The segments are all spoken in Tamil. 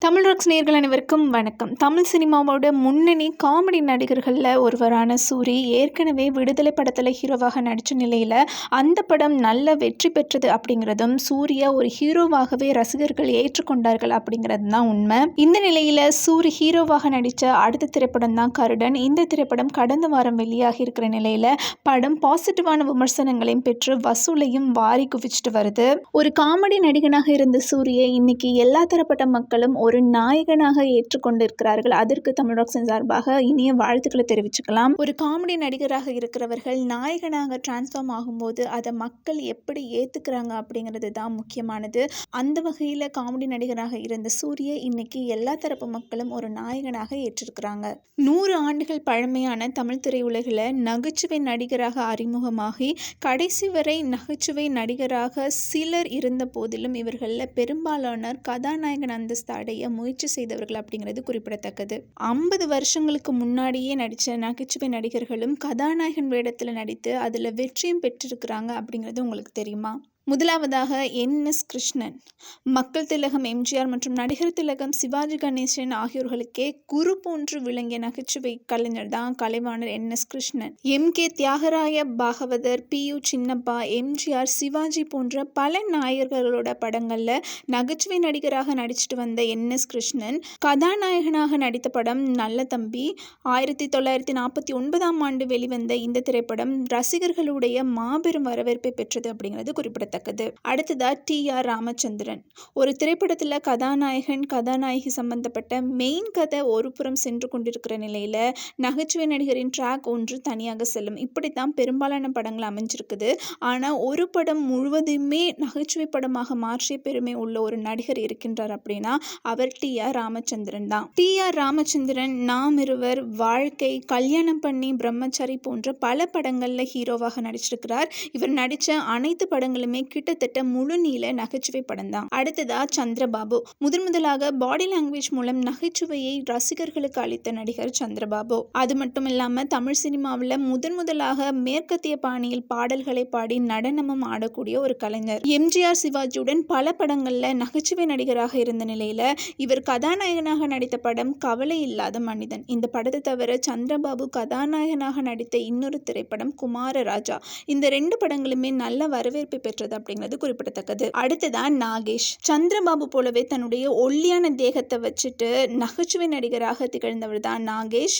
தமிழ் ராக்ஸ் நேயர்கள் அனைவருக்கும் வணக்கம். தமிழ் சினிமாவோட முன்னணி காமெடி நடிகர்களில் ஒருவரான சூரி ஏற்கனவே விடுதலை படத்தில் ஹீரோவாக நடித்த நிலையில் அந்த படம் நல்ல வெற்றி பெற்றது அப்படிங்கிறதும் சூர்யா ஒரு ஹீரோவாகவே ரசிகர்கள் ஏற்றுக்கொண்டார்கள் அப்படிங்கிறது தான் உண்மை. இந்த நிலையில் சூரி ஹீரோவாக நடித்த அடுத்த திரைப்படம் தான் கருடன். இந்த திரைப்படம் கடந்த வாரம் வெளியாகி இருக்கிற நிலையில் படம் பாசிட்டிவான விமர்சனங்களையும் பெற்று வசூலையும் வாரி குவிச்சிட்டு வருது. ஒரு காமெடி நடிகனாக இருந்த சூரியை இன்னைக்கு எல்லா தரப்பட்ட மக்களும் ஒரு நாயகனாக ஏற்றுக்கொண்டிருக்கிறார்கள். அதற்கு தமிழ் ராக்ஸின் சார்பாக இனிய வாழ்த்துக்களை தெரிவிச்சுக்கலாம். ஒரு காமெடி நடிகராக இருக்கிறவர்கள் நாயகனாக டிரான்ஸ்ஃபார்ம் ஆகும்போது அதை மக்கள் எப்படி ஏற்றுக்கிறாங்க அப்படிங்கிறது தான் முக்கியமானது. அந்த வகையில் காமெடி நடிகராக இருந்த சூரிய இன்னைக்கு எல்லா தரப்பு மக்களும் ஒரு நாயகனாக ஏற்றிருக்கிறாங்க. 100 ஆண்டுகள் பழமையான தமிழ் திரையுலகில் நகைச்சுவை நடிகராக அறிமுகமாகி கடைசி வரை நகைச்சுவை நடிகராக சிலர் இருந்த போதிலும் இவர்களில் பெரும்பாலானோர் கதாநாயகன் அந்தஸ்து அடைய முயற்சி செய்தவர்கள் அப்படிங்கிறது குறிப்பிடத்தக்கது. 50 வருஷங்களுக்கு முன்னாடியே நடித்த நகைச்சுவை நடிகர்களும் கதாநாயகன் வேடத்தில் நடித்து அதில் வெற்றியும் பெற்றிருக்கிறாங்க அப்படிங்கிறது உங்களுக்கு தெரியுமா? முதலாவதாக என்.எஸ். கிருஷ்ணன். மக்கள் திலகம் எம்ஜிஆர் மற்றும் நடிகர் திலகம் சிவாஜி கணேசன் ஆகியோர்களுக்கே குரு போன்று விளங்கிய நகைச்சுவை கலைஞர் தான் கலைவாணர் என்.எஸ். கிருஷ்ணன். எம்.கே. தியாகராய பாகவதர், பி.யு. சின்னப்பா, எம்ஜிஆர், சிவாஜி போன்ற பல நாயகர்களோட படங்களில் நகைச்சுவை நடிகராக நடிச்சிட்டு வந்த என்.எஸ். கிருஷ்ணன் கதாநாயகனாக நடித்த படம் நல்ல தம்பி. 1949ஆம் ஆண்டு வெளிவந்த இந்த திரைப்படம் ரசிகர்களுடைய மாபெரும் வரவேற்பை பெற்றது அப்படிங்கிறது குறிப்பிடத்தக்கது. அடுத்ததா டி.ஆர். ராமச்சந்திரன். ஒரு திரைப்படத்தில் கதாநாயகன் கதாநாயகி சம்பந்தப்பட்ட மெயின் கதை ஒரு புறம் சென்று கொண்டிருக்கிற நிலையில் நகைச்சுவை நடிகரின் ட்ராக் ஒன்று தனியாக செல்லும். இப்படித்தான் பெரும்பாலான படங்கள் அமைஞ்சிருக்குது. ஆனால் ஒரு படம் முழுவதுமே நகைச்சுவை படமாக மாற்றிய பெருமை உள்ள ஒரு நடிகர் இருக்கின்றார் அப்படின்னா அவர் டி.ஆர். ராமச்சந்திரன் தான். டி.ஆர். ராமச்சந்திரன் நாம் இருவர், வாழ்க்கை, கல்யாணம் பண்ணி, பிரம்மச்சாரி போன்ற பல படங்களில் ஹீரோவாக நடிச்சிருக்கிறார். இவர் நடித்த அனைத்து படங்களுமே கிட்டத்தட்ட முழு நீள நகைச்சுவை படம் தான். அடுத்ததா சந்திரபாபு. முதலாக பாடி லாங்குவேஜ் மூலம் நகைச்சுவையை ரசிகர்களுக்கு அளித்த நடிகர் சந்திரபாபு. அது மட்டும் இல்லாம தமிழ் சினிமாவில் முதலாக மேற்கத்திய பாணியில் பாடல்களை பாடி நடனமும் ஆடக்கூடிய ஒரு கலைஞர். எம்ஜிஆர், சிவாஜியுடன் பல படங்கள்ல நகைச்சுவை நடிகராக இருந்த நிலையில இவர் கதாநாயகனாக நடித்த படம் கவலை இல்லாத மனிதன். இந்த படத்தை தவிர சந்திரபாபு கதாநாயகனாக நடித்த இன்னொரு திரைப்படம் குமாரராஜா. இந்த 2 படங்களுமே நல்ல வரவேற்பை பெற்றது அப்படிங்கிறது குறிப்பிடத்தக்கது. அடுத்ததான் நாகேஷ். சந்திரபாபு போலவே தன்னுடைய ஒல்லியான தேகத்தை வச்சுட்டு நகைச்சுவை நடிகராக திகழ்ந்தவர் தான் நாகேஷ்.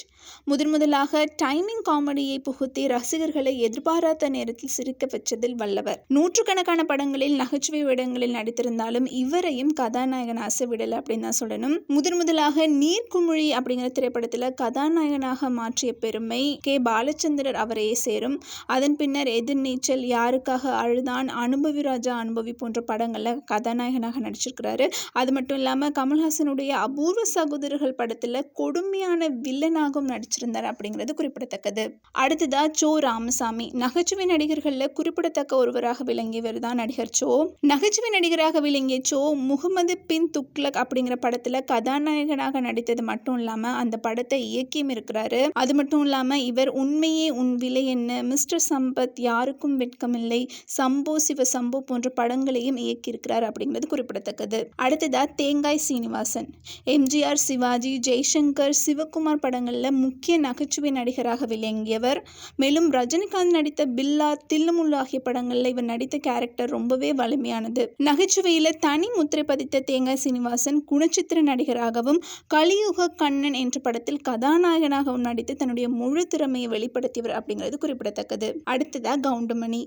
முதலாக டைமிங் காமெடியை புகுத்தி ரசிகர்களை எதிர்பாராத நேரத்தில் சிரிக்க வச்சதில் வல்லவர். நூற்றுக்கணக்கான படங்களில் நகைச்சுவை வேடங்களில் நடித்திருந்தாலும் இவரையும் கதாநாயகன் விடல அப்படின்னு தான் சொல்லணும். முதலாக நீர்க்குமிழி அப்படிங்கிற திரைப்படத்தில் கதாநாயகனாக மாற்றிய பெருமை கே. பாலச்சந்திரர் அவரையே சேரும். அதன் பின்னர் எதிர்நீச்சல், யாருக்காக அழுதான், அனுபவி ராஜா அனுபவி போன்ற படங்களில் கதாநாயகனாக நடிச்சிருக்கிறாரு. அது மட்டும் இல்லாமல் கமல்ஹாசனுடைய அபூர்வ சகோதரர்கள் படத்தில் கொடுமையான வில்லனாகவும் நடிச்சிருந்தார் அப்படிங்கிறது குறிப்பிடத்தக்கது. அடுத்ததா சோ. ராமசாமி. நகைச்சுவை நடிகர்களில் குறிப்பிடத்தக்க ஒருவராக விளங்கியவர் தான் நடிகர் சோ. நகைச்சுவை நடிகராக விளங்கிய சோ முகமது பின் துக்ளக் அப்படிங்கிற படத்தில் கதாநாயகனாக நடித்தது மட்டும் இல்லாமல் அந்த படத்தை இயக்கியும் இருக்கிறாரு. அது மட்டும் இல்லாமல் இவர் உண்மையே உன் விலை என்ன, மிஸ்டர் சம்பத், யாருக்கும் வெட்கமில்லை, சம்போ சிவ சம்போ போன்ற படங்களையும் இயக்கியிருக்கிறார் அப்படிங்கிறது குறிப்பிடத்தக்கது. அடுத்ததா தேங்காய் சீனிவாசன். எம்ஜிஆர், சிவாஜி, ஜெய்சங்கர், சிவகுமார் படங்களில் முக்கிய நகைச்சுவை நடிகராக விளங்கியவர். மேலும் ரஜினிகாந்த் நடித்த பில்லா, தில்லுமுல்லு ஆகிய படங்களில் இவர் நடித்த கேரக்டர் ரொம்பவே வலிமையானது. நகைச்சுவையில் தனி முத்திரை பதித்த தேங்காய் சீனிவாசன் குணச்சித்திர நடிகராகவும் கலியுக கண்ணன் என்ற படத்தில் கதாநாயகனாகவும் நடித்து தன்னுடைய முழு திறமையை வெளிப்படுத்தியவர் அப்படிங்கிறது குறிப்பிடத்தக்கது. அடுத்ததா கவுண்டமணி.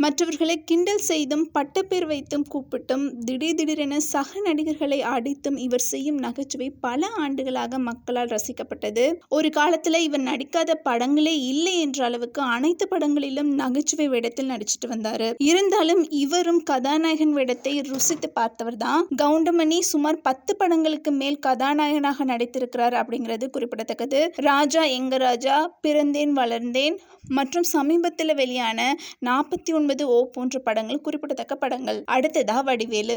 மற்றவர்களை கிண்டல் செய்தும் பட்டப்பேர் வைத்தும் கூப்பிட்டும் திடீரென சக நடிகர்களை அடித்தும் இவர் செய்யும் நகைச்சுவை பல ஆண்டுகளாக மக்களால் ரசிக்கப்பட்டது. ஒரு காலத்தில் இவர் நடிக்காத படங்களே இல்லை என்ற அளவுக்கு அனைத்து படங்களிலும் நகைச்சுவை வேடத்தில் நடிச்சிட்டு வந்தாரு. இருந்தாலும் இவரும் கதாநாயகன் வேடத்தை ருசித்து பார்த்தவர் தான். கவுண்டமணி சுமார் 10 படங்களுக்கு மேல் கதாநாயகனாக நடித்திருக்கிறார் அப்படிங்கிறது குறிப்பிடத்தக்கது. ராஜா எங்க ராஜா, பிறந்தேன் வளர்ந்தேன் மற்றும் சமீபத்தில் வெளியான 49 போன்ற படங்கள் அப்படிங்கிறது குறிப்பிடத்தக்க படங்கள். அடுத்ததா வடிவேலு.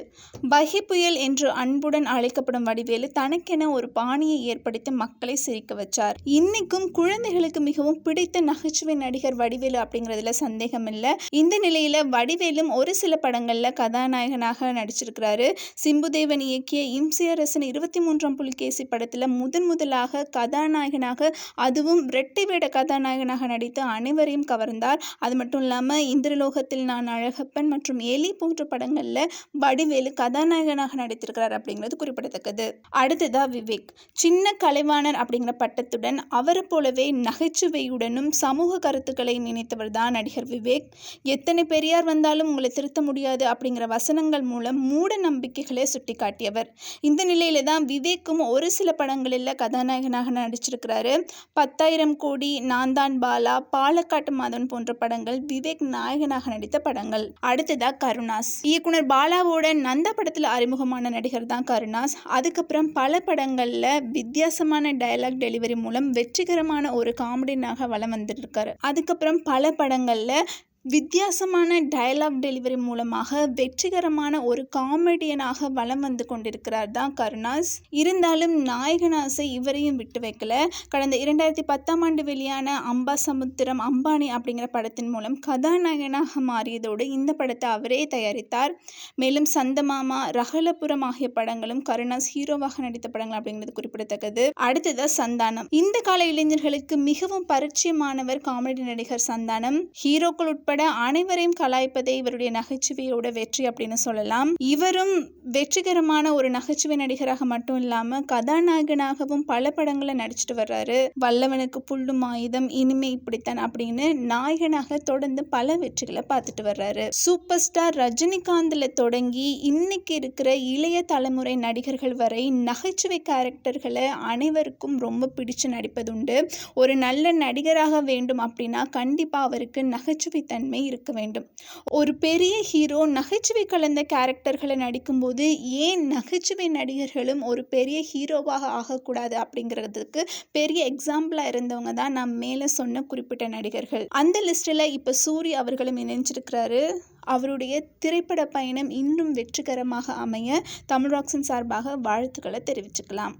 பகி புயல் என்று அன்புடன் அழைக்கப்படும் வடிவேலு தனக்கென ஒரு பாணியை ஏற்படுத்தி மக்களை சிரிக்க வச்சார். இன்னைக்கும் குழந்தைகளுக்கு மிகவும் பிடித்த நகைச்சுவை நடிகர் வடிவேலு அப்படிங்கிறதுல சந்தேகம் இல்லை. இந்த நிலையில வடிவேலும் ஒரு சில படங்கள்ல கதாநாயகனாக நடிச்சிருக்கிறாரு. சிம்புதேவன் இயக்கிய இம்சியரசன் 23ஆம் புலிகேசி படத்துல முதலாக கதாநாயகனாக, அதுவும் இரட்டை வேட கதாநாயகனாக நடித்து அனைவரையும் கவர்ந்தார். அது மட்டும் இல்லாம இந்திரலோகத்தில் நான் அழகப்பன் மற்றும் எலி போன்ற படங்கள்ல வடிவேலு கதாநாயகனாக நடித்திருக்கிறார் அப்படிங்கிறது குறிப்பிடத்தக்கது. அடுத்ததா விவேக். சின்ன கலைவாணர் அப்படிங்கிற பட்டத்துடன் அவரை போலவே நகைச்சுவையுடனும் சமூக கருத்துக்களை நினைத்தவர் தான் நடிகர் விவேக். எத்தனை பெரியார் வந்தாலும் உங்களை திருத்த முடியாது அப்படிங்கிற வசனங்கள் மூலம் மூட நம்பிக்கைகளை சுட்டி காட்டியவர். இந்த நிலையில தான் விவேக்கும் ஒரு சில படங்களில் கதாநாயகனாக நடிச்சிருக்கிறாரு. 10,000 கோடி, நான் தான் பாலா, பாலக்காட்டு மாதவன் போன்ற படங்கள் விவேக் நாயகனாக நடித்த படங்கள். அடுத்ததா கருணாஸ். இயக்குனர் பாலாவோட நந்தா படத்தில் அறிமுகமான நடிகர் தான் கருணாஸ். அதுக்கப்புறம் பல படங்கள்ல வித்தியாசமான டயலாக் டெலிவரி மூலம் வெற்றிகரமான ஒரு காமெடியனாக வலம் வந்துட்டு. அதுக்கப்புறம் பல படங்கள்ல வித்தியாசமான டயலாக் டெலிவரி மூலமாக வெற்றிகரமான ஒரு காமெடியனாக வலம் வந்து கொண்டிருக்கிறார் தான் கருணாஸ். இருந்தாலும் நாயகனாசை இவரையும் விட்டு வைக்கல. கடந்த 2010ஆம் ஆண்டு வெளியான அம்பா சமுத்திரம் அம்பானி அப்படிங்கிற படத்தின் மூலம் கதாநாயகனாக மாறியதோடு இந்த படத்தை அவரே தயாரித்தார். மேலும் சந்தமாமா, ரகலபுரம் ஆகிய படங்களும் கருணாஸ் ஹீரோவாக நடித்த படங்கள் அப்படிங்கிறது குறிப்பிடத்தக்கது. அடுத்ததா சந்தானம். இந்த கால இளைஞர்களுக்கு மிகவும் பரிச்சயமானவர் காமெடி நடிகர் சந்தானம். ஹீரோக்கள் உட்பட அனைவரையும் கலாய்ப்பதே இவருடைய நகைச்சுவையோட வெற்றி அப்படின்னு சொல்லலாம். இவரும் வெற்றிகரமான ஒரு நகைச்சுவை நடிகராக மட்டும் இல்லாம கதாநாயகனாகவும் பல படங்களை நடிச்சிட்டு வர்றாரு. வல்லவனுக்கு புல்லும் ஆயுதம், இனிமே இப்படித்தான் அப்படின்னு நாயகனாக தொடர்ந்து பல வெற்றிகளை பார்த்துட்டு வர்றாரு. சூப்பர் ஸ்டார் ரஜினிகாந்த்ல தொடங்கி இன்னைக்கு இருக்கிற இளைய தலைமுறை நடிகர்கள் வரை நகைச்சுவை கேரக்டர்களை அனைவருக்கும் ரொம்ப பிடிச்சு நடிப்பதுண்டு. ஒரு நல்ல நடிகராக வேண்டும் அப்படின்னா கண்டிப்பா அவருக்கு நகைச்சுவை தன்மை இருக்க வேண்டும். ஒரு பெரிய ஹீரோ நகைச்சுவை கலந்த கேரக்டர்களை நடிக்கும்போது ஏன் நகைச்சுவை நடிகர்களும் ஒரு பெரிய ஹீரோவாக ஆகக்கூடாது அப்படிங்கிறதுக்கு பெரிய எக்ஸாம்பிளா இருந்தவங்க தான் நான் மேலே சொன்ன குறிப்பிட்ட நடிகர்கள். அந்த லிஸ்டில் இப்போ சூரி அவர்களும் இணைஞ்சிருக்கிறாரு. அவருடைய திரைப்பட பயணம் இன்னும் வெற்றிகரமாக அமைய தமிழ் ராக்ஸின் சார்பாக வாழ்த்துக்களை தெரிவிச்சுக்கலாம்.